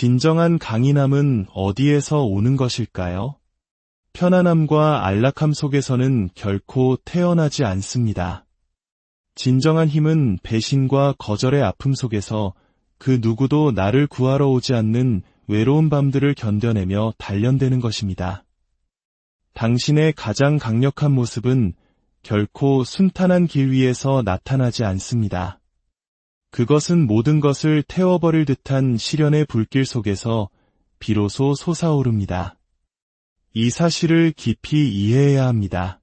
진정한 강인함은 어디에서 오는 것일까요? 편안함과 안락함 속에서는 결코 태어나지 않습니다. 진정한 힘은 배신과 거절의 아픔 속에서 그 누구도 나를 구하러 오지 않는 외로운 밤들을 견뎌내며 단련되는 것입니다. 당신의 가장 강력한 모습은 결코 순탄한 길 위에서 나타나지 않습니다. 그것은 모든 것을 태워버릴 듯한 시련의 불길 속에서 비로소 솟아오릅니다. 이 사실을 깊이 이해해야 합니다.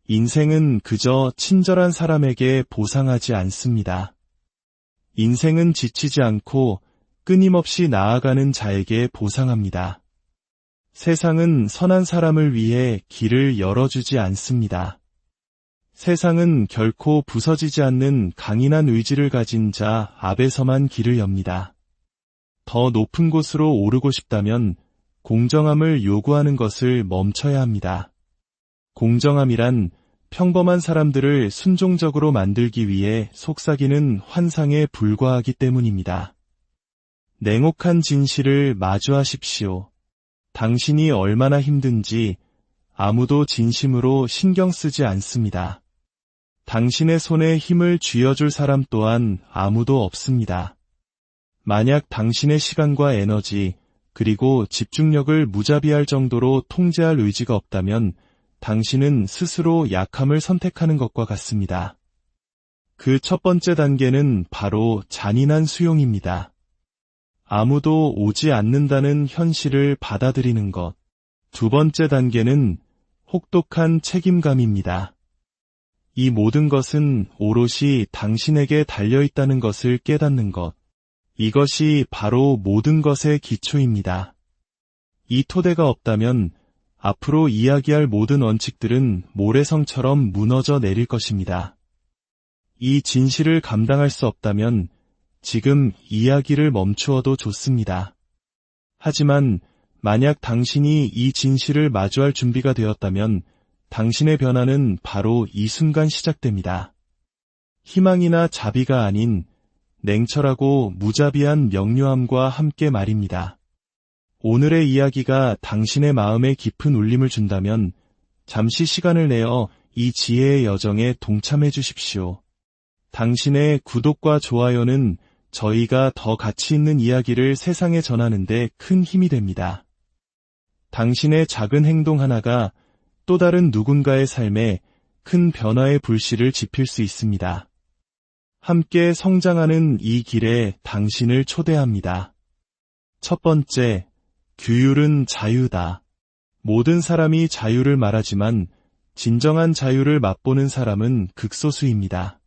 인생은 그저 친절한 사람에게 보상하지 않습니다. 인생은 지치지 않고 끊임없이 나아가는 자에게 보상합니다. 세상은 선한 사람을 위해 길을 열어주지 않습니다. 세상은 결코 부서지지 않는 강인한 의지를 가진 자 앞에서만 길을 엽니다. 더 높은 곳으로 오르고 싶다면 공정함을 요구하는 것을 멈춰야 합니다. 공정함이란 평범한 사람들을 순종적으로 만들기 위해 속삭이는 환상에 불과하기 때문입니다. 냉혹한 진실을 마주하십시오. 당신이 얼마나 힘든지 아무도 진심으로 신경 쓰지 않습니다. 당신의 손에 힘을 쥐어줄 사람 또한 아무도 없습니다. 만약 당신의 시간과 에너지 그리고 집중력을 무자비할 정도로 통제할 의지가 없다면 당신은 스스로 약함을 선택하는 것과 같습니다. 그 첫 번째 단계는 바로 잔인한 수용입니다. 아무도 오지 않는다는 현실을 받아들이는 것. 두 번째 단계는 혹독한 책임감입니다. 이 모든 것은 오롯이 당신에게 달려있다는 것을 깨닫는 것. 이것이 바로 모든 것의 기초입니다. 이 토대가 없다면 앞으로 이야기할 모든 원칙들은 모래성처럼 무너져 내릴 것입니다. 이 진실을 감당할 수 없다면 지금 이야기를 멈추어도 좋습니다. 하지만 만약 당신이 이 진실을 마주할 준비가 되었다면 당신의 변화는 바로 이 순간 시작됩니다. 희망이나 자비가 아닌 냉철하고 무자비한 명료함과 함께 말입니다. 오늘의 이야기가 당신의 마음에 깊은 울림을 준다면 잠시 시간을 내어 이 지혜의 여정에 동참해 주십시오. 당신의 구독과 좋아요는 저희가 더 가치 있는 이야기를 세상에 전하는 데 큰 힘이 됩니다. 당신의 작은 행동 하나가 또 다른 누군가의 삶에 큰 변화의 불씨를 지필 수 있습니다. 함께 성장하는 이 길에 당신을 초대합니다. 첫 번째, 규율은 자유다. 모든 사람이 자유를 말하지만 진정한 자유를 맛보는 사람은 극소수입니다.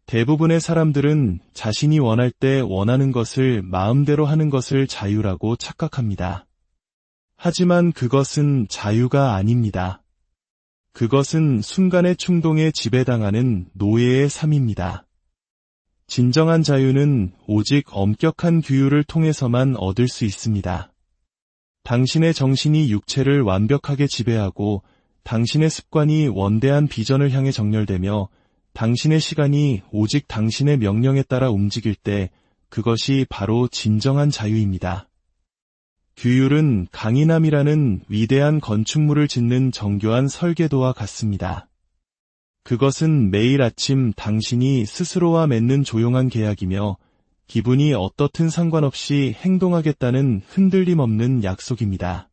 대부분의 사람들은 자신이 원할 때 원하는 것을 마음대로 하는 것을 자유라고 착각합니다. 하지만 그것은 자유가 아닙니다. 그것은 순간의 충동에 지배당하는 노예의 삶입니다. 진정한 자유는 오직 엄격한 규율을 통해서만 얻을 수 있습니다. 당신의 정신이 육체를 완벽하게 지배하고 당신의 습관이 원대한 비전을 향해 정렬되며 당신의 시간이 오직 당신의 명령에 따라 움직일 때 그것이 바로 진정한 자유입니다. 규율은 강인함이라는 위대한 건축물을 짓는 정교한 설계도와 같습니다. 그것은 매일 아침 당신이 스스로와 맺는 조용한 계약이며 기분이 어떻든 상관없이 행동하겠다는 흔들림 없는 약속입니다.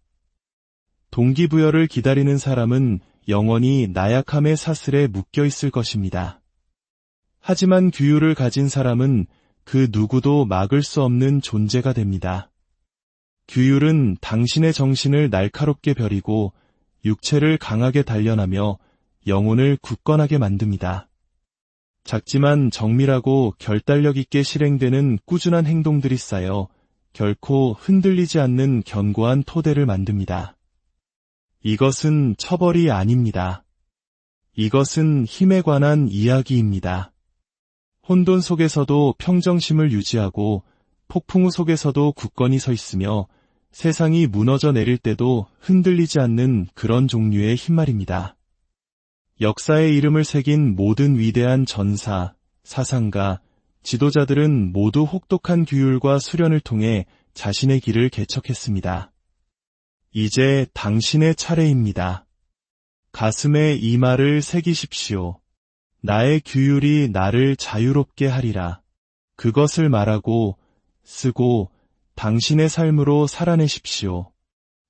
동기부여를 기다리는 사람은 영원히 나약함의 사슬에 묶여 있을 것입니다. 하지만 규율을 가진 사람은 그 누구도 막을 수 없는 존재가 됩니다. 규율은 당신의 정신을 날카롭게 벼리고 육체를 강하게 단련하며 영혼을 굳건하게 만듭니다. 작지만 정밀하고 결단력 있게 실행되는 꾸준한 행동들이 쌓여 결코 흔들리지 않는 견고한 토대를 만듭니다. 이것은 처벌이 아닙니다. 이것은 힘에 관한 이야기입니다. 혼돈 속에서도 평정심을 유지하고 폭풍 우 속에서도 굳건히 서 있으며 세상이 무너져 내릴 때도 흔들리지 않는 그런 종류의 힘 말입니다. 역사의 이름을 새긴 모든 위대한 전사, 사상가, 지도자들은 모두 혹독한 규율과 수련을 통해 자신의 길을 개척했습니다. 이제 당신의 차례입니다. 가슴에 이 말을 새기십시오. 나의 규율이 나를 자유롭게 하리라. 그것을 말하고 쓰고 당신의 삶으로 살아내십시오.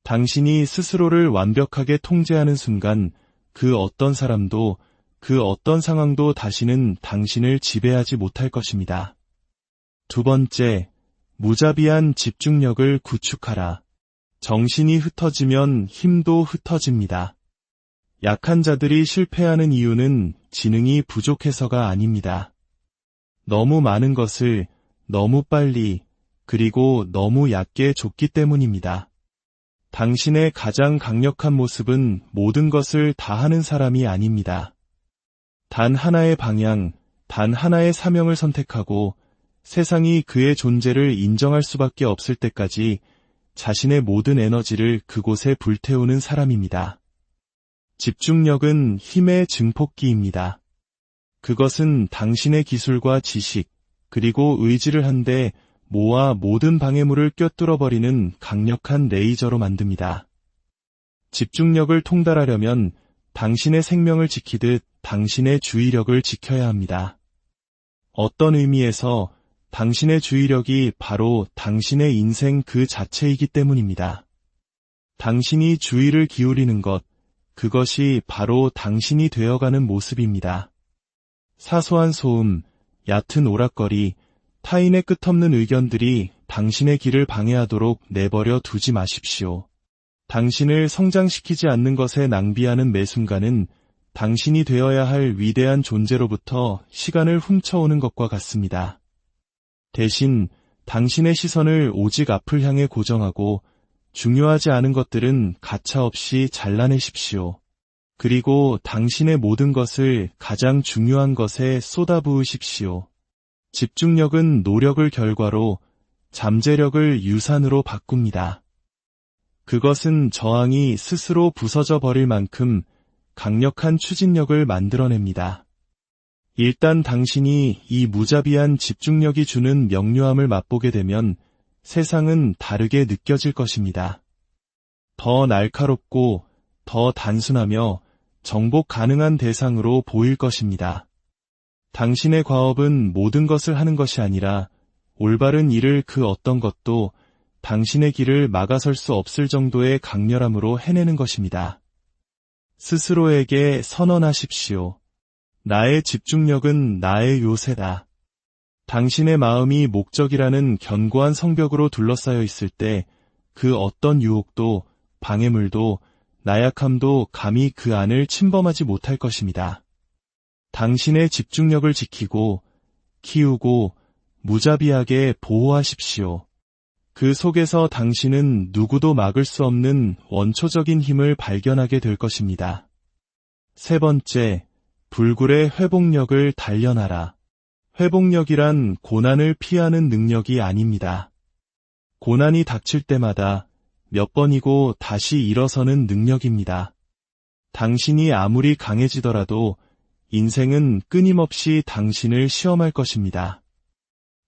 당신이 스스로를 완벽하게 통제하는 순간 그 어떤 사람도 그 어떤 상황도 다시는 당신을 지배하지 못할 것입니다. 두 번째, 무자비한 집중력을 구축하라. 정신이 흩어지면 힘도 흩어집니다. 약한 자들이 실패하는 이유는 지능이 부족해서가 아닙니다. 너무 많은 것을 너무 빨리 그리고 너무 얕게 줬기 때문입니다. 당신의 가장 강력한 모습은 모든 것을 다 하는 사람이 아닙니다. 단 하나의 방향, 단 하나의 사명을 선택하고 세상이 그의 존재를 인정할 수밖에 없을 때까지 자신의 모든 에너지를 그곳에 불태우는 사람입니다. 집중력은 힘의 증폭기입니다. 그것은 당신의 기술과 지식, 그리고 의지를 한데 모아 모든 방해물을 꿰뚫어버리는 강력한 레이저로 만듭니다. 집중력을 통달하려면 당신의 생명을 지키듯 당신의 주의력을 지켜야 합니다. 어떤 의미에서 당신의 주의력이 바로 당신의 인생 그 자체이기 때문입니다. 당신이 주의를 기울이는 것, 그것이 바로 당신이 되어가는 모습입니다. 사소한 소음, 얕은 오락거리, 타인의 끝없는 의견들이 당신의 길을 방해하도록 내버려 두지 마십시오. 당신을 성장시키지 않는 것에 낭비하는 매 순간은 당신이 되어야 할 위대한 존재로부터 시간을 훔쳐오는 것과 같습니다. 대신 당신의 시선을 오직 앞을 향해 고정하고 중요하지 않은 것들은 가차없이 잘라내십시오. 그리고 당신의 모든 것을 가장 중요한 것에 쏟아부으십시오. 집중력은 노력을 결과로, 잠재력을 유산으로 바꿉니다. 그것은 저항이 스스로 부서져 버릴 만큼 강력한 추진력을 만들어냅니다. 일단 당신이 이 무자비한 집중력이 주는 명료함을 맛보게 되면 세상은 다르게 느껴질 것입니다. 더 날카롭고 더 단순하며 정복 가능한 대상으로 보일 것입니다. 당신의 과업은 모든 것을 하는 것이 아니라 올바른 일을 그 어떤 것도 당신의 길을 막아설 수 없을 정도의 강렬함으로 해내는 것입니다. 스스로에게 선언하십시오. 나의 집중력은 나의 요새다. 당신의 마음이 목적이라는 견고한 성벽으로 둘러싸여 있을 때 그 어떤 유혹도 방해물도 나약함도 감히 그 안을 침범하지 못할 것입니다. 당신의 집중력을 지키고 키우고 무자비하게 보호하십시오. 그 속에서 당신은 누구도 막을 수 없는 원초적인 힘을 발견하게 될 것입니다. 세 번째, 불굴의 회복력을 단련하라. 회복력이란 고난을 피하는 능력이 아닙니다. 고난이 닥칠 때마다 몇 번이고 다시 일어서는 능력입니다. 당신이 아무리 강해지더라도 인생은 끊임없이 당신을 시험할 것입니다.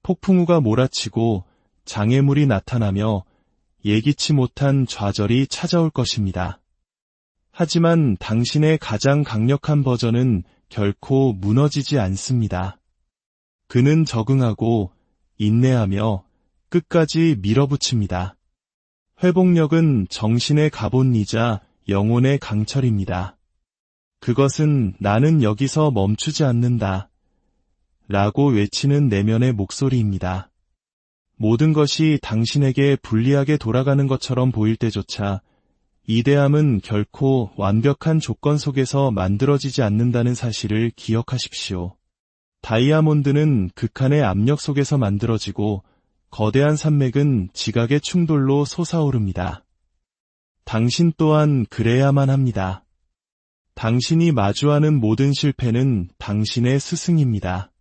폭풍우가 몰아치고 장애물이 나타나며 예기치 못한 좌절이 찾아올 것입니다. 하지만 당신의 가장 강력한 버전은 결코 무너지지 않습니다. 그는 적응하고 인내하며 끝까지 밀어붙입니다. 회복력은 정신의 갑옷이자 영혼의 강철입니다. 그것은 나는 여기서 멈추지 않는다 라고 외치는 내면의 목소리입니다. 모든 것이 당신에게 불리하게 돌아가는 것처럼 보일 때조차 이대함은 결코 완벽한 조건 속에서 만들어지지 않는다는 사실을 기억하십시오. 다이아몬드는 극한의 압력 속에서 만들어지고 거대한 산맥은 지각의 충돌로 솟아오릅니다. 당신 또한 그래야만 합니다. 당신이 마주하는 모든 실패는 당신의 스승입니다.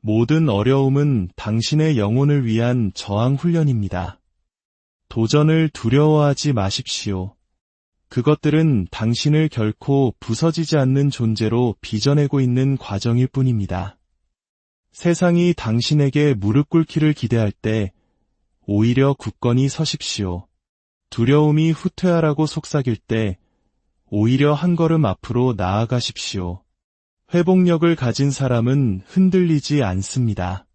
모든 어려움은 당신의 영혼을 위한 저항 훈련입니다. 도전을 두려워하지 마십시오. 그것들은 당신을 결코 부서지지 않는 존재로 빚어내고 있는 과정일 뿐입니다. 세상이 당신에게 무릎 꿇기를 기대할 때 오히려 굳건히 서십시오. 두려움이 후퇴하라고 속삭일 때 오히려 한 걸음 앞으로 나아가십시오. 회복력을 가진 사람은 흔들리지 않습니다.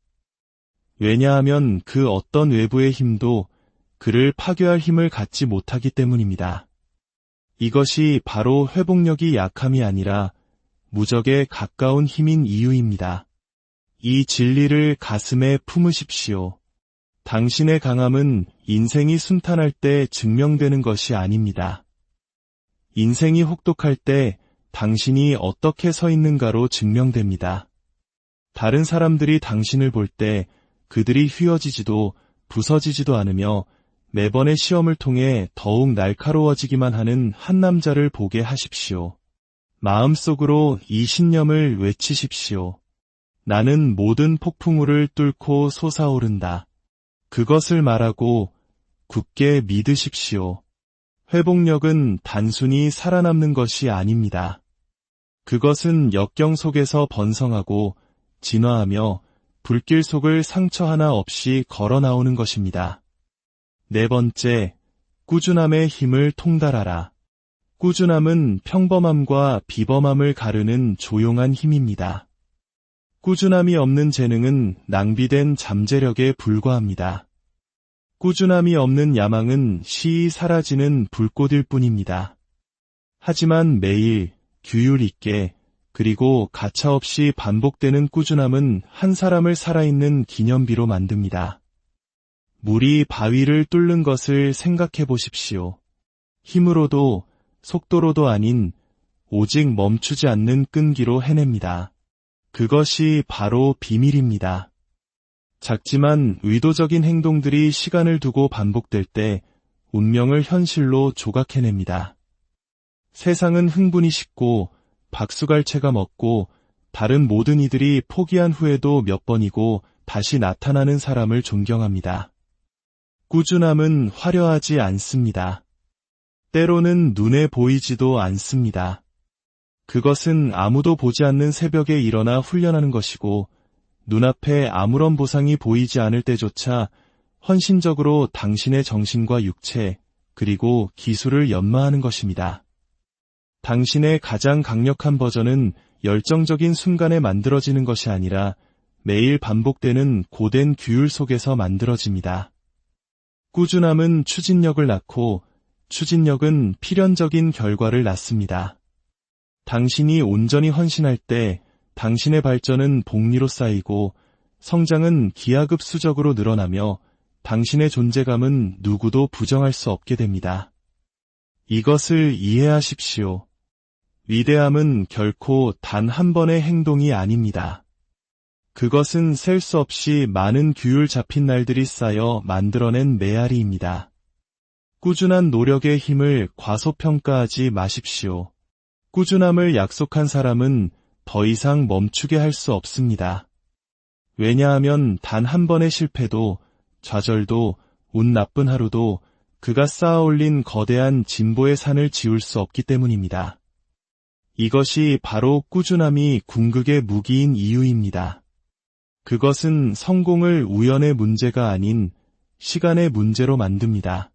왜냐하면 그 어떤 외부의 힘도 그를 파괴할 힘을 갖지 못하기 때문입니다. 이것이 바로 회복력이 약함이 아니라 무적에 가까운 힘인 이유입니다. 이 진리를 가슴에 품으십시오. 당신의 강함은 인생이 순탄할 때 증명되는 것이 아닙니다. 인생이 혹독할 때 당신이 어떻게 서 있는가로 증명됩니다. 다른 사람들이 당신을 볼 때 그들이 휘어지지도 부서지지도 않으며 매번의 시험을 통해 더욱 날카로워지기만 하는 한 남자를 보게 하십시오. 마음속으로 이 신념을 외치십시오. 나는 모든 폭풍우를 뚫고 솟아오른다. 그것을 말하고 굳게 믿으십시오. 회복력은 단순히 살아남는 것이 아닙니다. 그것은 역경 속에서 번성하고 진화하며 불길 속을 상처 하나 없이 걸어 나오는 것입니다. 네 번째, 꾸준함의 힘을 통달하라. 꾸준함은 평범함과 비범함을 가르는 조용한 힘입니다. 꾸준함이 없는 재능은 낭비된 잠재력에 불과합니다. 꾸준함이 없는 야망은 쉬이 사라지는 불꽃일 뿐입니다. 하지만 매일 규율 있게 그리고 가차없이 반복되는 꾸준함은 한 사람을 살아있는 기념비로 만듭니다. 물이 바위를 뚫는 것을 생각해 보십시오. 힘으로도 속도로도 아닌 오직 멈추지 않는 끈기로 해냅니다. 그것이 바로 비밀입니다. 작지만 의도적인 행동들이 시간을 두고 반복될 때 운명을 현실로 조각해냅니다. 세상은 흥분이 식고 박수갈채가 먹고 다른 모든 이들이 포기한 후에도 몇 번이고 다시 나타나는 사람을 존경합니다. 꾸준함은 화려하지 않습니다. 때로는 눈에 보이지도 않습니다. 그것은 아무도 보지 않는 새벽에 일어나 훈련하는 것이고 눈앞에 아무런 보상이 보이지 않을 때조차 헌신적으로 당신의 정신과 육체 그리고 기술을 연마하는 것입니다. 당신의 가장 강력한 버전은 열정적인 순간에 만들어지는 것이 아니라 매일 반복되는 고된 규율 속에서 만들어집니다. 꾸준함은 추진력을 낳고 추진력은 필연적인 결과를 낳습니다. 당신이 온전히 헌신할 때 당신의 발전은 복리로 쌓이고 성장은 기하급수적으로 늘어나며 당신의 존재감은 누구도 부정할 수 없게 됩니다. 이것을 이해하십시오. 위대함은 결코 단 한 번의 행동이 아닙니다. 그것은 셀 수 없이 많은 규율 잡힌 날들이 쌓여 만들어낸 메아리입니다. 꾸준한 노력의 힘을 과소평가하지 마십시오. 꾸준함을 약속한 사람은 더 이상 멈추게 할 수 없습니다. 왜냐하면 단 한 번의 실패도, 좌절도, 운 나쁜 하루도 그가 쌓아올린 거대한 진보의 산을 지울 수 없기 때문입니다. 이것이 바로 꾸준함이 궁극의 무기인 이유입니다. 그것은 성공을 우연의 문제가 아닌 시간의 문제로 만듭니다.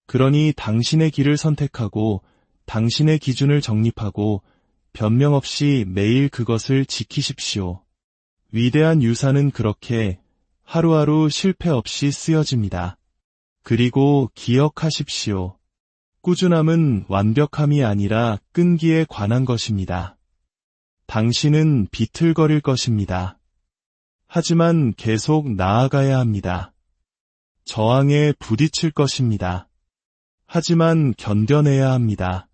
그러니 당신의 길을 선택하고 당신의 기준을 정립하고 변명 없이 매일 그것을 지키십시오. 위대한 유산은 그렇게 하루하루 실패 없이 쓰여집니다. 그리고 기억하십시오. 꾸준함은 완벽함이 아니라 끈기에 관한 것입니다. 당신은 비틀거릴 것입니다. 하지만 계속 나아가야 합니다. 저항에 부딪힐 것입니다. 하지만 견뎌내야 합니다.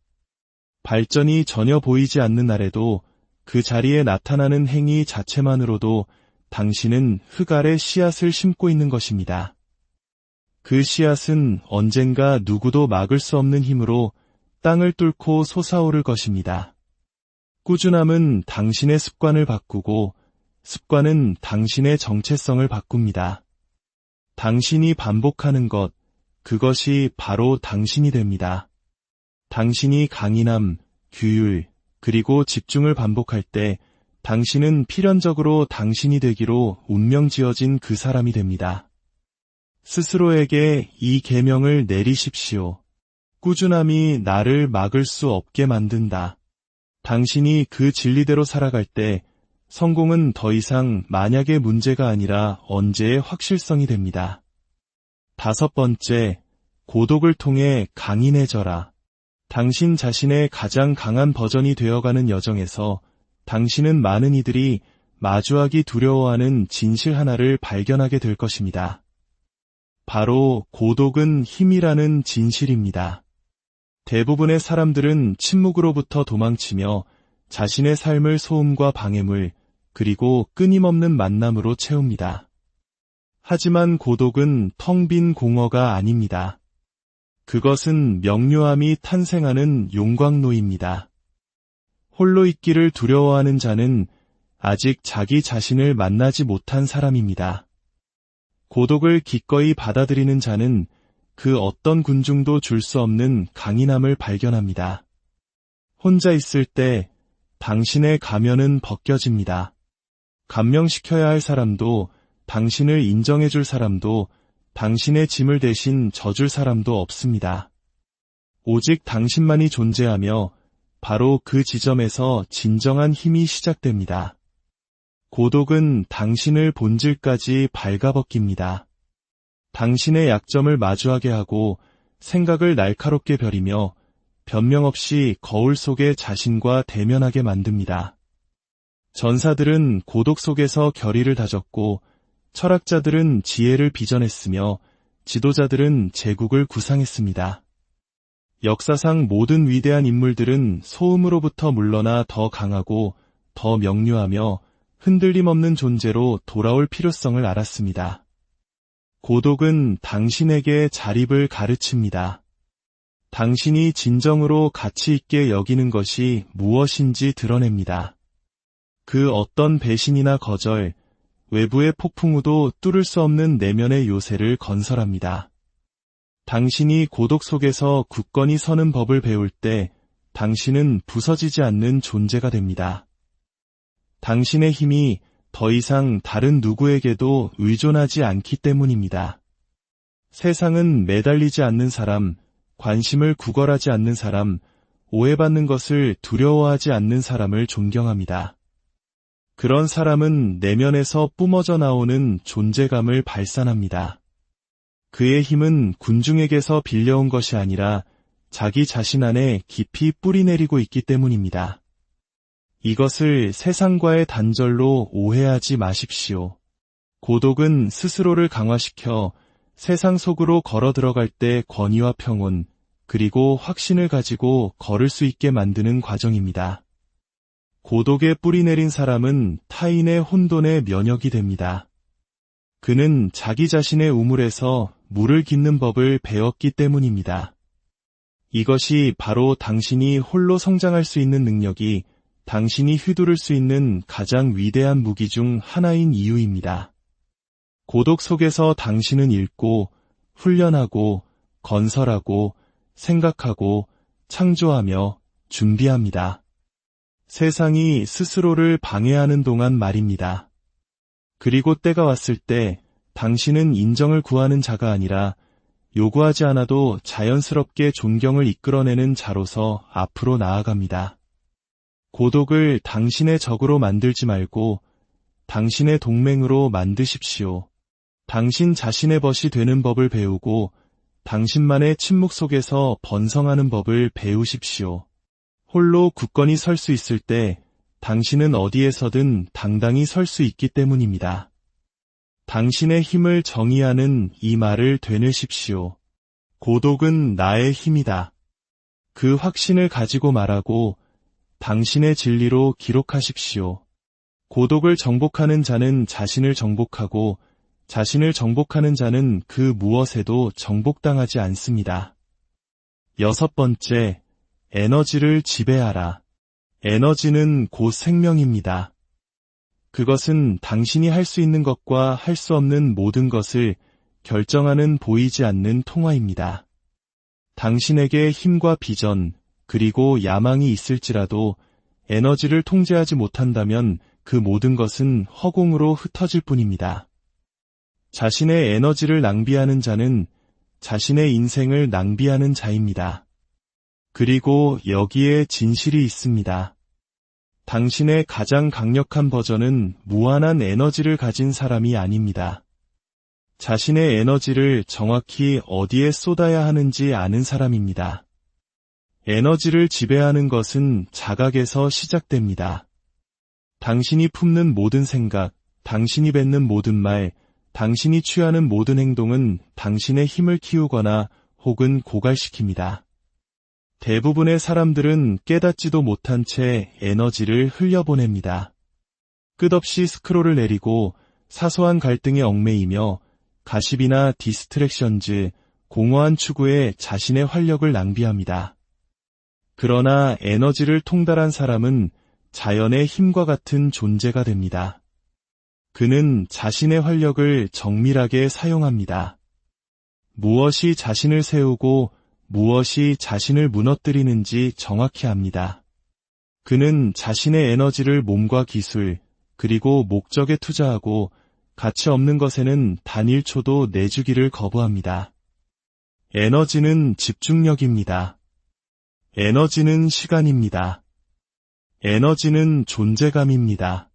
발전이 전혀 보이지 않는 날에도 그 자리에 나타나는 행위 자체만으로도 당신은 흙 아래 씨앗을 심고 있는 것입니다. 그 씨앗은 언젠가 누구도 막을 수 없는 힘으로 땅을 뚫고 솟아오를 것입니다. 꾸준함은 당신의 습관을 바꾸고 습관은 당신의 정체성을 바꿉니다. 당신이 반복하는 것, 그것이 바로 당신이 됩니다. 당신이 강인함, 규율, 그리고 집중을 반복할 때 당신은 필연적으로 당신이 되기로 운명 지어진 그 사람이 됩니다. 스스로에게 이 계명을 내리십시오. 꾸준함이 나를 막을 수 없게 만든다. 당신이 그 진리대로 살아갈 때 성공은 더 이상 만약의 문제가 아니라 언제의 확실성이 됩니다. 5번째, 고독을 통해 강인해져라. 당신 자신의 가장 강한 버전이 되어가는 여정에서 당신은 많은 이들이 마주하기 두려워하는 진실 하나를 발견하게 될 것입니다. 바로 고독은 힘이라는 진실입니다. 대부분의 사람들은 침묵으로부터 도망치며 자신의 삶을 소음과 방해물, 그리고 끊임없는 만남으로 채웁니다. 하지만 고독은 텅 빈 공허가 아닙니다. 그것은 명료함이 탄생하는 용광로입니다. 홀로 있기를 두려워하는 자는 아직 자기 자신을 만나지 못한 사람입니다. 고독을 기꺼이 받아들이는 자는 그 어떤 군중도 줄 수 없는 강인함을 발견합니다. 혼자 있을 때 당신의 가면은 벗겨집니다. 감명시켜야 할 사람도, 당신을 인정해줄 사람도, 당신의 짐을 대신 져줄 사람도 없습니다. 오직 당신만이 존재하며 바로 그 지점에서 진정한 힘이 시작됩니다. 고독은 당신을 본질까지 발가벗깁니다. 당신의 약점을 마주하게 하고 생각을 날카롭게 벼리며 변명 없이 거울 속의 자신과 대면하게 만듭니다. 전사들은 고독 속에서 결의를 다졌고 철학자들은 지혜를 빚어냈으며 지도자들은 제국을 구상했습니다. 역사상 모든 위대한 인물들은 소음으로부터 물러나 더 강하고 더 명료하며 흔들림 없는 존재로 돌아올 필요성을 알았습니다. 고독은 당신에게 자립을 가르칩니다. 당신이 진정으로 가치 있게 여기는 것이 무엇인지 드러냅니다. 그 어떤 배신이나 거절, 외부의 폭풍우도 뚫을 수 없는 내면의 요새를 건설합니다. 당신이 고독 속에서 굳건히 서는 법을 배울 때 당신은 부서지지 않는 존재가 됩니다. 당신의 힘이 더 이상 다른 누구에게도 의존하지 않기 때문입니다. 세상은 매달리지 않는 사람, 관심을 구걸하지 않는 사람, 오해받는 것을 두려워하지 않는 사람을 존경합니다. 그런 사람은 내면에서 뿜어져 나오는 존재감을 발산합니다. 그의 힘은 군중에게서 빌려온 것이 아니라 자기 자신 안에 깊이 뿌리내리고 있기 때문입니다. 이것을 세상과의 단절로 오해하지 마십시오. 고독은 스스로를 강화시켜 세상 속으로 걸어 들어갈 때 권위와 평온, 그리고 확신을 가지고 걸을 수 있게 만드는 과정입니다. 고독에 뿌리내린 사람은 타인의 혼돈에 면역이 됩니다. 그는 자기 자신의 우물에서 물을 깃는 법을 배웠기 때문입니다. 이것이 바로 당신이 홀로 성장할 수 있는 능력이 당신이 휘두를 수 있는 가장 위대한 무기 중 하나인 이유입니다. 고독 속에서 당신은 읽고, 훈련하고, 건설하고, 생각하고, 창조하며 준비합니다. 세상이 스스로를 방해하는 동안 말입니다. 그리고 때가 왔을 때 당신은 인정을 구하는 자가 아니라 요구하지 않아도 자연스럽게 존경을 이끌어내는 자로서 앞으로 나아갑니다. 고독을 당신의 적으로 만들지 말고 당신의 동맹으로 만드십시오. 당신 자신의 벗이 되는 법을 배우고 당신만의 침묵 속에서 번성하는 법을 배우십시오. 홀로 굳건히 설 수 있을 때 당신은 어디에서든 당당히 설 수 있기 때문입니다. 당신의 힘을 정의하는 이 말을 되뇌십시오. 고독은 나의 힘이다. 그 확신을 가지고 말하고 당신의 진리로 기록하십시오. 고독을 정복하는 자는 자신을 정복하고 자신을 정복하는 자는 그 무엇에도 정복당하지 않습니다. 6번째, 에너지를 지배하라. 에너지는 곧 생명입니다. 그것은 당신이 할 수 있는 것과 할 수 없는 모든 것을 결정하는 보이지 않는 통화입니다. 당신에게 힘과 비전, 그리고 야망이 있을지라도 에너지를 통제하지 못한다면 그 모든 것은 허공으로 흩어질 뿐입니다. 자신의 에너지를 낭비하는 자는 자신의 인생을 낭비하는 자입니다. 그리고 여기에 진실이 있습니다. 당신의 가장 강력한 버전은 무한한 에너지를 가진 사람이 아닙니다. 자신의 에너지를 정확히 어디에 쏟아야 하는지 아는 사람입니다. 에너지를 지배하는 것은 자각에서 시작됩니다. 당신이 품는 모든 생각, 당신이 뱉는 모든 말, 당신이 취하는 모든 행동은 당신의 힘을 키우거나 혹은 고갈시킵니다. 대부분의 사람들은 깨닫지도 못한 채 에너지를 흘려보냅니다. 끝없이 스크롤을 내리고 사소한 갈등에 얽매이며 가십이나 디스트랙션즈, 공허한 추구에 자신의 활력을 낭비합니다. 그러나 에너지를 통달한 사람은 자연의 힘과 같은 존재가 됩니다. 그는 자신의 활력을 정밀하게 사용합니다. 무엇이 자신을 세우고 무엇이 자신을 무너뜨리는지 정확히 압니다. 그는 자신의 에너지를 몸과 기술, 그리고 목적에 투자하고 가치 없는 것에는 단 1초도 내주기를 거부합니다. 에너지는 집중력입니다. 에너지는 시간입니다. 에너지는 존재감입니다.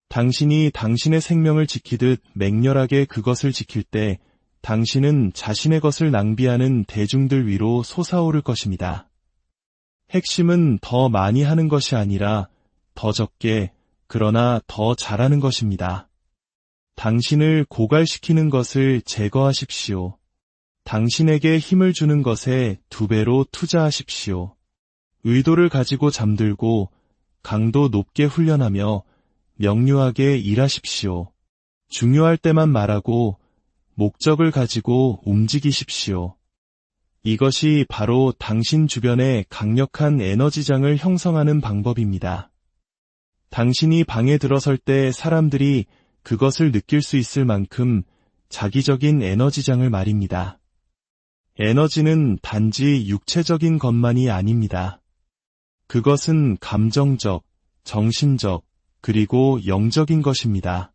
당신이 당신의 생명을 지키듯 맹렬하게 그것을 지킬 때 당신은 자신의 것을 낭비하는 대중들 위로 솟아오를 것입니다. 핵심은 더 많이 하는 것이 아니라 더 적게, 그러나 더 잘하는 것입니다. 당신을 고갈시키는 것을 제거하십시오. 당신에게 힘을 주는 것에 2배로 투자하십시오. 의도를 가지고 잠들고 강도 높게 훈련하며 명료하게 일하십시오. 중요할 때만 말하고 목적을 가지고 움직이십시오. 이것이 바로 당신 주변에 강력한 에너지장을 형성하는 방법입니다. 당신이 방에 들어설 때 사람들이 그것을 느낄 수 있을 만큼 자기적인 에너지장을 말입니다. 에너지는 단지 육체적인 것만이 아닙니다. 그것은 감정적, 정신적, 그리고 영적인 것입니다.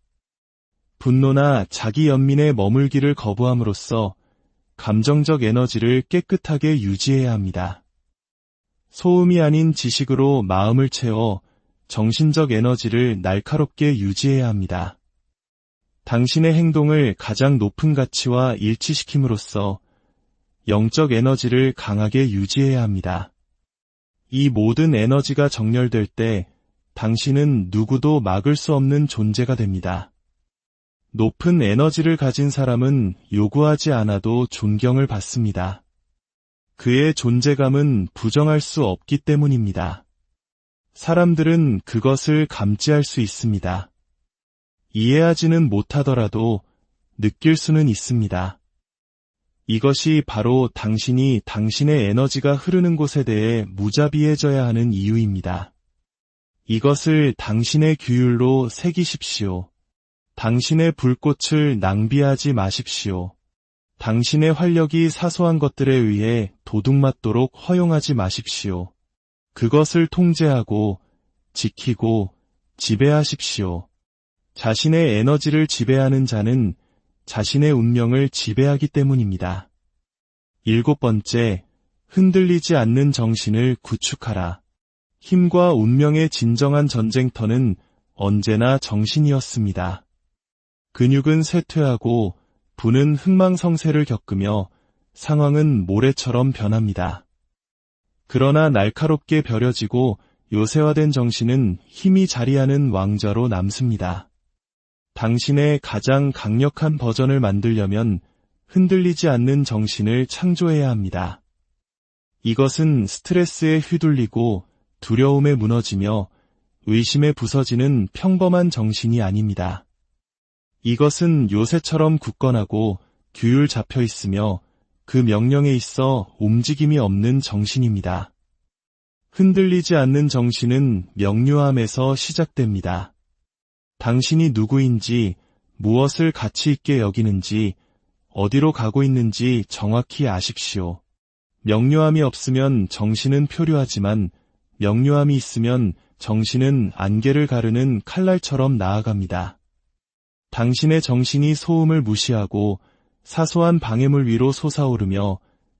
분노나 자기 연민에 머물기를 거부함으로써 감정적 에너지를 깨끗하게 유지해야 합니다. 소음이 아닌 지식으로 마음을 채워 정신적 에너지를 날카롭게 유지해야 합니다. 당신의 행동을 가장 높은 가치와 일치시킴으로써 영적 에너지를 강하게 유지해야 합니다. 이 모든 에너지가 정렬될 때 당신은 누구도 막을 수 없는 존재가 됩니다. 높은 에너지를 가진 사람은 요구하지 않아도 존경을 받습니다. 그의 존재감은 부정할 수 없기 때문입니다. 사람들은 그것을 감지할 수 있습니다. 이해하지는 못하더라도 느낄 수는 있습니다. 이것이 바로 당신이 당신의 에너지가 흐르는 곳에 대해 무자비해져야 하는 이유입니다. 이것을 당신의 규율로 새기십시오. 당신의 불꽃을 낭비하지 마십시오. 당신의 활력이 사소한 것들에 의해 도둑맞도록 허용하지 마십시오. 그것을 통제하고 지키고 지배하십시오. 자신의 에너지를 지배하는 자는 자신의 운명을 지배하기 때문입니다. 7번째, 흔들리지 않는 정신을 구축하라. 힘과 운명의 진정한 전쟁터는 언제나 정신이었습니다. 근육은 쇠퇴하고 부는 흥망성쇠를 겪으며 상황은 모래처럼 변합니다. 그러나 날카롭게 벼려지고 요새화된 정신은 힘이 자리하는 왕좌로 남습니다. 당신의 가장 강력한 버전을 만들려면 흔들리지 않는 정신을 창조해야 합니다. 이것은 스트레스에 휘둘리고 두려움에 무너지며 의심에 부서지는 평범한 정신이 아닙니다. 이것은 요새처럼 굳건하고 규율 잡혀 있으며 그 명령에 있어 움직임이 없는 정신입니다. 흔들리지 않는 정신은 명료함에서 시작됩니다. 당신이 누구인지, 무엇을 가치 있게 여기는지, 어디로 가고 있는지 정확히 아십시오. 명료함이 없으면 정신은 표류하지만 명료함이 있으면 정신은 안개를 가르는 칼날처럼 나아갑니다. 당신의 정신이 소음을 무시하고 사소한 방해물 위로 솟아오르며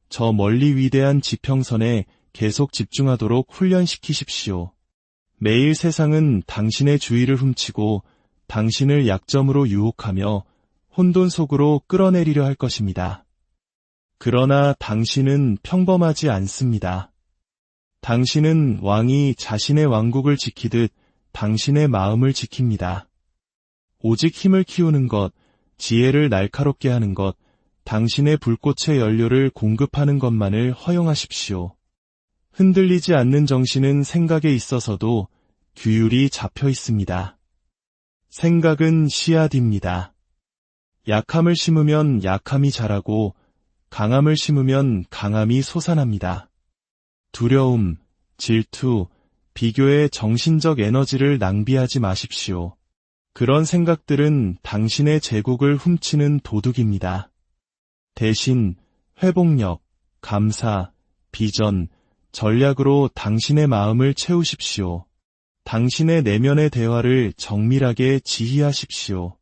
저 멀리 위대한 지평선에 계속 집중하도록 훈련시키십시오. 매일 세상은 당신의 주의를 훔치고 당신을 약점으로 유혹하며 혼돈 속으로 끌어내리려 할 것입니다. 그러나 당신은 평범하지 않습니다. 당신은 왕이 자신의 왕국을 지키듯 당신의 마음을 지킵니다. 오직 힘을 키우는 것, 지혜를 날카롭게 하는 것, 당신의 불꽃의 연료를 공급하는 것만을 허용하십시오. 흔들리지 않는 정신은 생각에 있어서도 규율이 잡혀 있습니다. 생각은 씨앗입니다. 약함을 심으면 약함이 자라고 강함을 심으면 강함이 솟아납니다. 두려움, 질투, 비교의 정신적 에너지를 낭비하지 마십시오. 그런 생각들은 당신의 제국을 훔치는 도둑입니다. 대신 회복력, 감사, 비전, 전략으로 당신의 마음을 채우십시오. 당신의 내면의 대화를 정밀하게 지휘하십시오.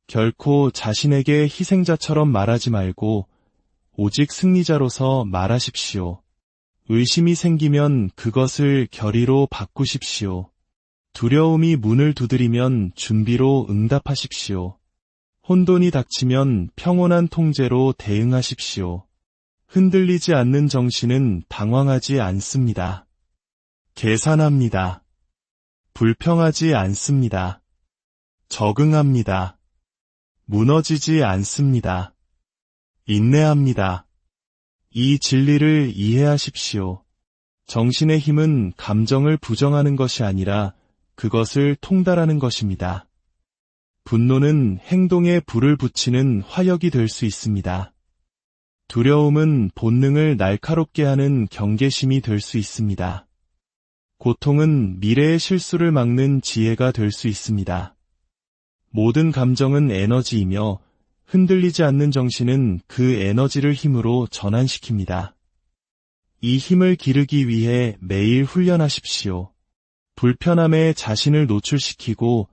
결코 자신에게 희생자처럼 말하지 말고 오직 승리자로서 말하십시오. 의심이 생기면 그것을 결의로 바꾸십시오. 두려움이 문을 두드리면 준비로 응답하십시오. 혼돈이 닥치면 평온한 통제로 대응하십시오. 흔들리지 않는 정신은 당황하지 않습니다. 계산합니다. 불평하지 않습니다. 적응합니다. 무너지지 않습니다. 인내합니다. 이 진리를 이해하십시오. 정신의 힘은 감정을 부정하는 것이 아니라 그것을 통달하는 것입니다. 분노는 행동에 불을 붙이는 화력이 될 수 있습니다. 두려움은 본능을 날카롭게 하는 경계심이 될 수 있습니다. 고통은 미래의 실수를 막는 지혜가 될 수 있습니다. 모든 감정은 에너지이며 흔들리지 않는 정신은 그 에너지를 힘으로 전환시킵니다. 이 힘을 기르기 위해 매일 훈련하십시오. 불편함에 자신을 노출시키고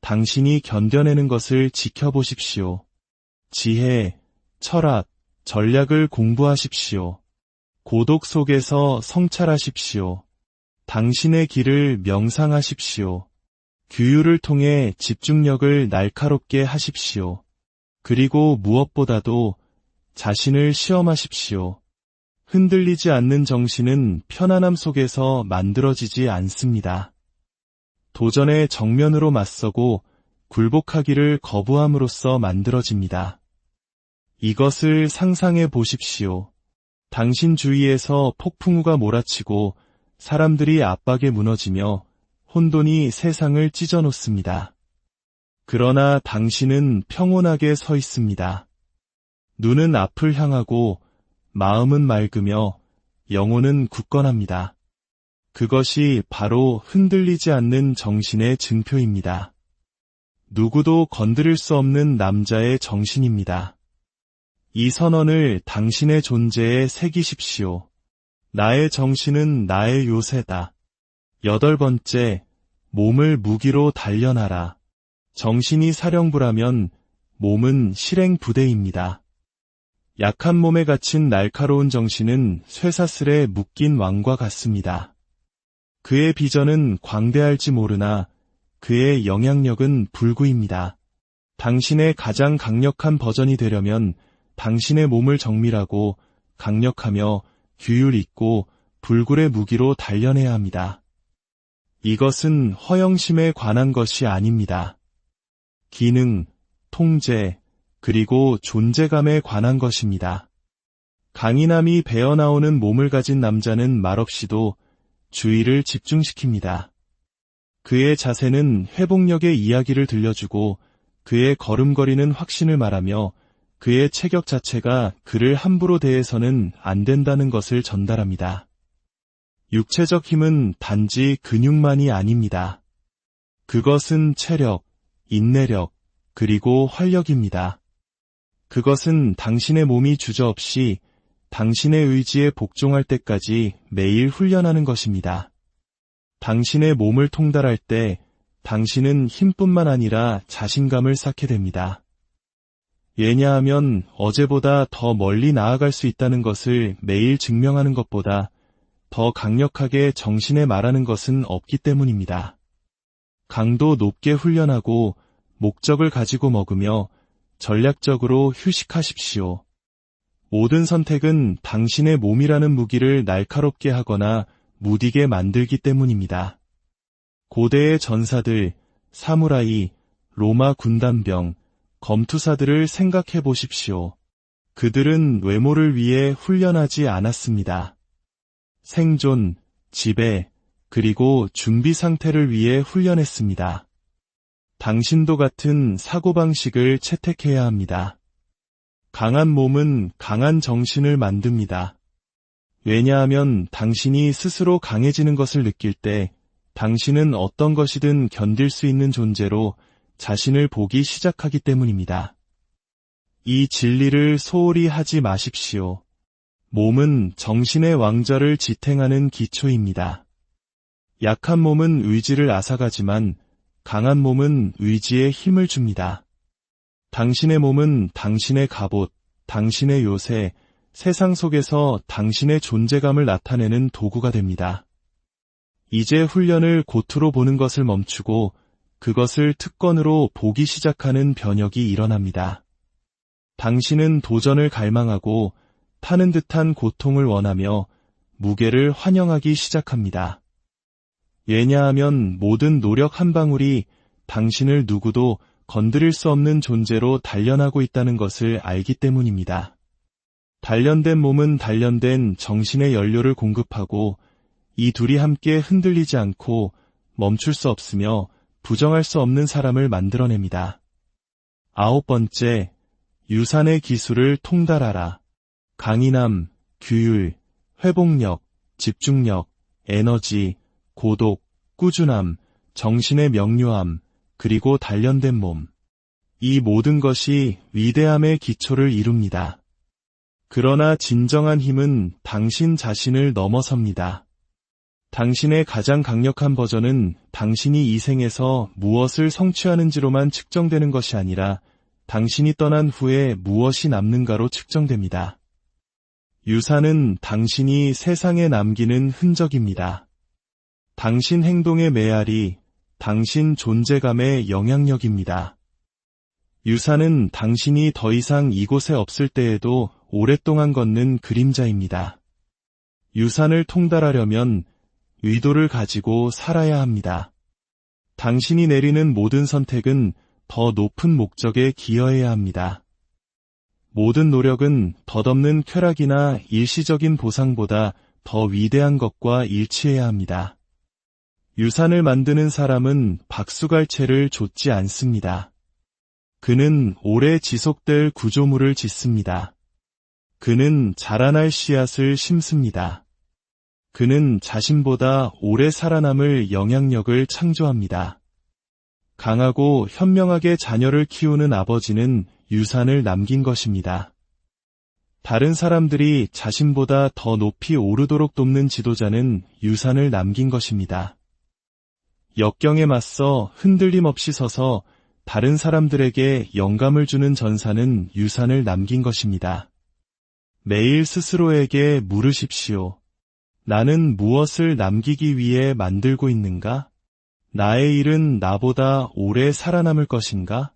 당신이 견뎌내는 것을 지켜보십시오. 지혜, 철학, 전략을 공부하십시오. 고독 속에서 성찰하십시오. 당신의 길을 명상하십시오. 규율을 통해 집중력을 날카롭게 하십시오. 그리고 무엇보다도 자신을 시험하십시오. 흔들리지 않는 정신은 편안함 속에서 만들어지지 않습니다. 도전에 정면으로 맞서고 굴복하기를 거부함으로써 만들어집니다. 이것을 상상해 보십시오. 당신 주위에서 폭풍우가 몰아치고 사람들이 압박에 무너지며 혼돈이 세상을 찢어놓습니다. 그러나 당신은 평온하게 서 있습니다. 눈은 앞을 향하고 마음은 맑으며 영혼은 굳건합니다. 그것이 바로 흔들리지 않는 정신의 증표입니다. 누구도 건드릴 수 없는 남자의 정신입니다. 이 선언을 당신의 존재에 새기십시오. 나의 정신은 나의 요새다. 8번째, 몸을 무기로 단련하라. 정신이 사령부라면 몸은 실행부대입니다. 약한 몸에 갇힌 날카로운 정신은 쇠사슬에 묶인 왕과 같습니다. 그의 비전은 광대할지 모르나 그의 영향력은 불구입니다. 당신의 가장 강력한 버전이 되려면 당신의 몸을 정밀하고 강력하며 규율 있고 불굴의 무기로 단련해야 합니다. 이것은 허영심에 관한 것이 아닙니다. 기능, 통제, 그리고 존재감에 관한 것입니다. 강인함이 배어나오는 몸을 가진 남자는 말없이도 주의를 집중시킵니다. 그의 자세는 회복력의 이야기를 들려주고 그의 걸음걸이는 확신을 말하며 그의 체격 자체가 그를 함부로 대해서는 안 된다는 것을 전달합니다. 육체적 힘은 단지 근육만이 아닙니다. 그것은 체력, 인내력, 그리고 활력입니다. 그것은 당신의 몸이 주저없이 당신의 의지에 복종할 때까지 매일 훈련하는 것입니다. 당신의 몸을 통달할 때 당신은 힘뿐만 아니라 자신감을 쌓게 됩니다. 왜냐하면 어제보다 더 멀리 나아갈 수 있다는 것을 매일 증명하는 것보다 더 강력하게 정신에 말하는 것은 없기 때문입니다. 강도 높게 훈련하고 목적을 가지고 먹으며 전략적으로 휴식하십시오. 모든 선택은 당신의 몸이라는 무기를 날카롭게 하거나 무디게 만들기 때문입니다. 고대의 전사들, 사무라이, 로마 군단병, 검투사들을 생각해 보십시오. 그들은 외모를 위해 훈련하지 않았습니다. 생존, 지배, 그리고 준비 상태를 위해 훈련했습니다. 당신도 같은 사고방식을 채택해야 합니다. 강한 몸은 강한 정신을 만듭니다. 왜냐하면 당신이 스스로 강해지는 것을 느낄 때 당신은 어떤 것이든 견딜 수 있는 존재로 자신을 보기 시작하기 때문입니다. 이 진리를 소홀히 하지 마십시오. 몸은 정신의 왕좌를 지탱하는 기초입니다. 약한 몸은 의지를 앗아가지만 강한 몸은 의지에 힘을 줍니다. 당신의 몸은 당신의 갑옷, 당신의 요새, 세상 속에서 당신의 존재감을 나타내는 도구가 됩니다. 이제 훈련을 고투로 보는 것을 멈추고 그것을 특권으로 보기 시작하는 변혁이 일어납니다. 당신은 도전을 갈망하고 타는 듯한 고통을 원하며 무게를 환영하기 시작합니다. 왜냐하면 모든 노력 한 방울이 당신을 누구도 건드릴 수 없는 존재로 단련하고 있다는 것을 알기 때문입니다. 단련된 몸은 단련된 정신의 연료를 공급하고 이 둘이 함께 흔들리지 않고 멈출 수 없으며 부정할 수 없는 사람을 만들어냅니다. 9번째, 유산의 기술을 통달하라. 강인함, 규율, 회복력, 집중력, 에너지, 고독, 꾸준함, 정신의 명료함, 그리고 단련된 몸. 이 모든 것이 위대함의 기초를 이룹니다. 그러나 진정한 힘은 당신 자신을 넘어섭니다. 당신의 가장 강력한 버전은 당신이 이 생에서 무엇을 성취하는지로만 측정되는 것이 아니라 당신이 떠난 후에 무엇이 남는가로 측정됩니다. 유산은 당신이 세상에 남기는 흔적입니다. 당신 행동의 메아리, 당신 존재감의 영향력입니다. 유산은 당신이 더 이상 이곳에 없을 때에도 오랫동안 걷는 그림자입니다. 유산을 통달하려면 의도를 가지고 살아야 합니다. 당신이 내리는 모든 선택은 더 높은 목적에 기여해야 합니다. 모든 노력은 덧없는 쾌락이나 일시적인 보상보다 더 위대한 것과 일치해야 합니다. 유산을 만드는 사람은 박수갈채를 좇지 않습니다. 그는 오래 지속될 구조물을 짓습니다. 그는 자라날 씨앗을 심습니다. 그는 자신보다 오래 살아남을 영향력을 창조합니다. 강하고 현명하게 자녀를 키우는 아버지는 유산을 남긴 것입니다. 다른 사람들이 자신보다 더 높이 오르도록 돕는 지도자는 유산을 남긴 것입니다. 역경에 맞서 흔들림 없이 서서 다른 사람들에게 영감을 주는 전사는 유산을 남긴 것입니다. 매일 스스로에게 물으십시오. 나는 무엇을 남기기 위해 만들고 있는가? 나의 일은 나보다 오래 살아남을 것인가?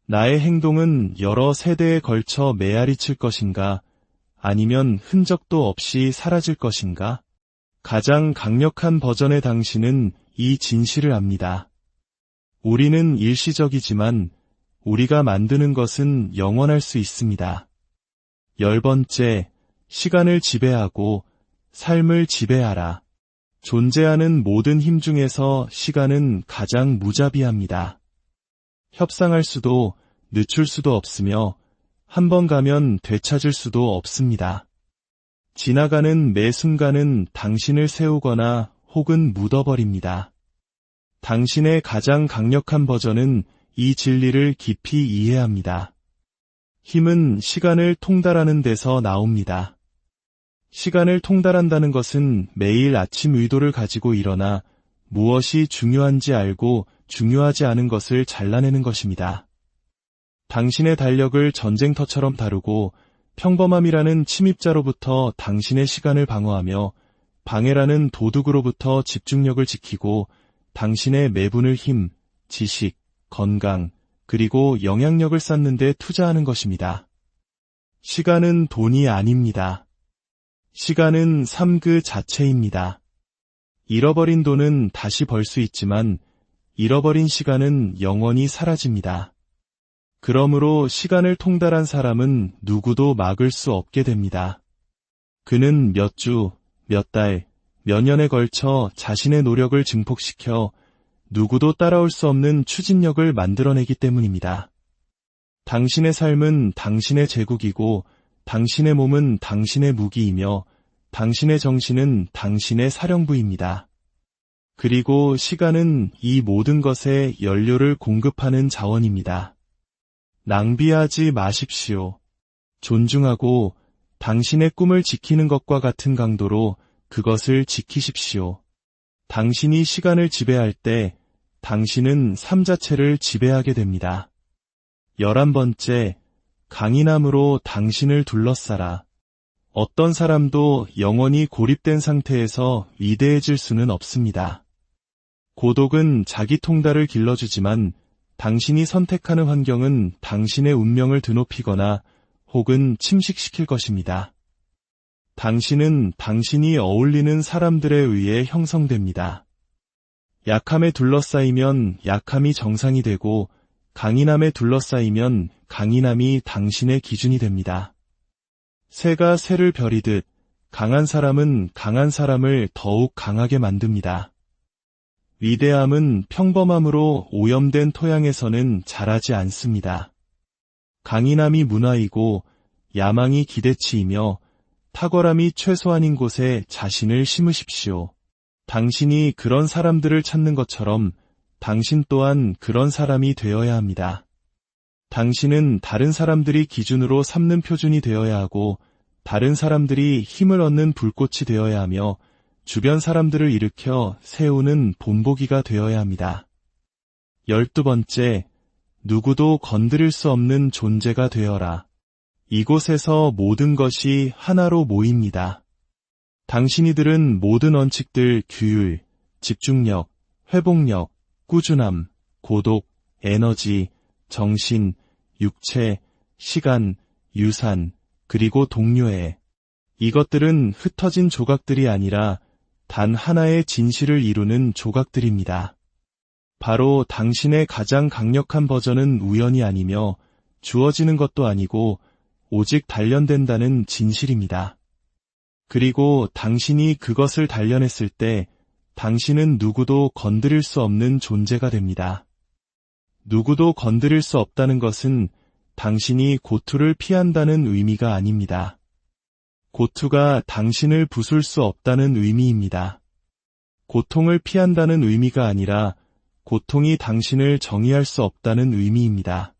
나의 행동은 여러 세대에 걸쳐 메아리칠 것인가? 아니면 흔적도 없이 사라질 것인가? 가장 강력한 버전의 당신은 이 진실을 압니다. 우리는 일시적이지만 우리가 만드는 것은 영원할 수 있습니다. 10번째, 시간을 지배하고 삶을 지배하라. 존재하는 모든 힘 중에서 시간은 가장 무자비합니다. 협상할 수도 늦출 수도 없으며 한 번 가면 되찾을 수도 없습니다. 지나가는 매 순간은 당신을 세우거나 혹은 묻어버립니다. 당신의 가장 강력한 버전은 이 진리를 깊이 이해합니다. 힘은 시간을 통달하는 데서 나옵니다. 시간을 통달한다는 것은 매일 아침 의도를 가지고 일어나 무엇이 중요한지 알고 중요하지 않은 것을 잘라내는 것입니다. 당신의 달력을 전쟁터처럼 다루고 평범함이라는 침입자로부터 당신의 시간을 방어하며 방해라는 도둑으로부터 집중력을 지키고 당신의 매분을 힘, 지식, 건강, 그리고 영향력을 쌓는 데 투자하는 것입니다. 시간은 돈이 아닙니다. 시간은 삶 그 자체입니다. 잃어버린 돈은 다시 벌 수 있지만 잃어버린 시간은 영원히 사라집니다. 그러므로 시간을 통달한 사람은 누구도 막을 수 없게 됩니다. 그는 몇 주, 몇 달, 몇 년에 걸쳐 자신의 노력을 증폭시켜 누구도 따라올 수 없는 추진력을 만들어내기 때문입니다. 당신의 삶은 당신의 제국이고 당신의 몸은 당신의 무기이며 당신의 정신은 당신의 사령부입니다. 그리고 시간은 이 모든 것에 연료를 공급하는 자원입니다. 낭비하지 마십시오. 존중하고 당신의 꿈을 지키는 것과 같은 강도로 그것을 지키십시오. 당신이 시간을 지배할 때 당신은 삶 자체를 지배하게 됩니다. 11번째, 강인함으로 당신을 둘러싸라. 어떤 사람도 영원히 고립된 상태에서 위대해질 수는 없습니다. 고독은 자기 통달을 길러주지만 당신이 선택하는 환경은 당신의 운명을 드높이거나 혹은 침식시킬 것입니다. 당신은 당신이 어울리는 사람들에 의해 형성됩니다. 약함에 둘러싸이면 약함이 정상이 되고 강인함에 둘러싸이면 강인함이 당신의 기준이 됩니다. 새가 새를 벼리듯 강한 사람은 강한 사람을 더욱 강하게 만듭니다. 위대함은 평범함으로 오염된 토양에서는 자라지 않습니다. 강인함이 문화이고 야망이 기대치이며 탁월함이 최소한인 곳에 자신을 심으십시오. 당신이 그런 사람들을 찾는 것처럼 당신 또한 그런 사람이 되어야 합니다. 당신은 다른 사람들이 기준으로 삼는 표준이 되어야 하고 다른 사람들이 힘을 얻는 불꽃이 되어야 하며 주변 사람들을 일으켜 세우는 본보기가 되어야 합니다. 12번째, 누구도 건드릴 수 없는 존재가 되어라. 이곳에서 모든 것이 하나로 모입니다. 당신이들은 모든 원칙들, 규율, 집중력, 회복력, 꾸준함, 고독, 에너지, 정신, 육체, 시간, 유산, 그리고 동료애. 이것들은 흩어진 조각들이 아니라 단 하나의 진실을 이루는 조각들입니다. 바로 당신의 가장 강력한 버전은 우연이 아니며 주어지는 것도 아니고 오직 단련된다는 진실입니다. 그리고 당신이 그것을 단련했을 때 당신은 누구도 건드릴 수 없는 존재가 됩니다. 누구도 건드릴 수 없다는 것은 당신이 고투를 피한다는 의미가 아닙니다. 고투가 당신을 부술 수 없다는 의미입니다. 고통을 피한다는 의미가 아니라 고통이 당신을 정의할 수 없다는 의미입니다.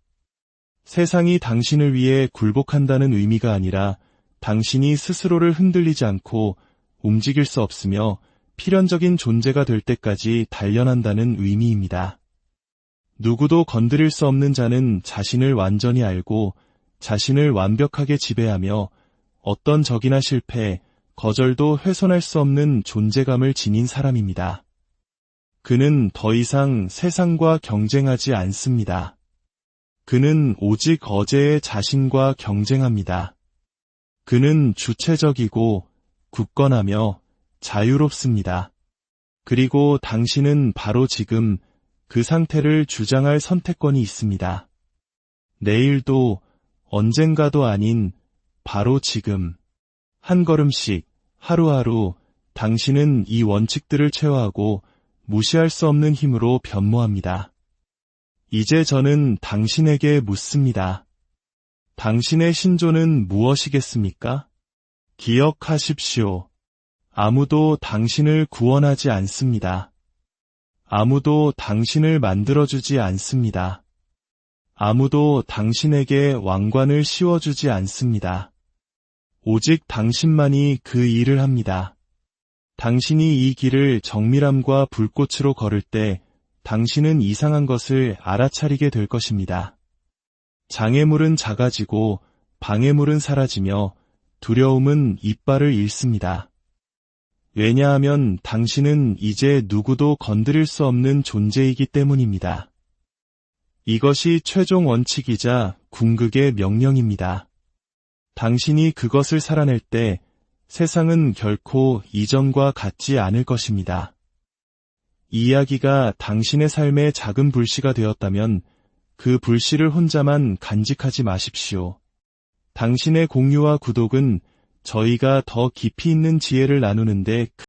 세상이 당신을 위해 굴복한다는 의미가 아니라 당신이 스스로를 흔들리지 않고 움직일 수 없으며 필연적인 존재가 될 때까지 단련한다는 의미입니다. 누구도 건드릴 수 없는 자는 자신을 완전히 알고 자신을 완벽하게 지배하며 어떤 적이나 실패, 거절도 훼손할 수 없는 존재감을 지닌 사람입니다. 그는 더 이상 세상과 경쟁하지 않습니다. 그는 오직 어제의 자신과 경쟁합니다. 그는 주체적이고 굳건하며 자유롭습니다. 그리고 당신은 바로 지금 그 상태를 주장할 선택권이 있습니다. 내일도 언젠가도 아닌 바로 지금 한 걸음씩 하루하루 당신은 이 원칙들을 체화하고 무시할 수 없는 힘으로 변모합니다. 이제 저는 당신에게 묻습니다. 당신의 신조는 무엇이겠습니까? 기억하십시오. 아무도 당신을 구원하지 않습니다. 아무도 당신을 만들어주지 않습니다. 아무도 당신에게 왕관을 씌워주지 않습니다. 오직 당신만이 그 일을 합니다. 당신이 이 길을 정밀함과 불꽃으로 걸을 때 당신은 이상한 것을 알아차리게 될 것입니다. 장애물은 작아지고 방해물은 사라지며 두려움은 이빨을 잃습니다. 왜냐하면 당신은 이제 누구도 건드릴 수 없는 존재이기 때문입니다. 이것이 최종 원칙이자 궁극의 명령입니다. 당신이 그것을 살아낼 때 세상은 결코 이전과 같지 않을 것입니다. 이 이야기가 당신의 삶의 작은 불씨가 되었다면 그 불씨를 혼자만 간직하지 마십시오. 당신의 공유와 구독은 저희가 더 깊이 있는 지혜를 나누는데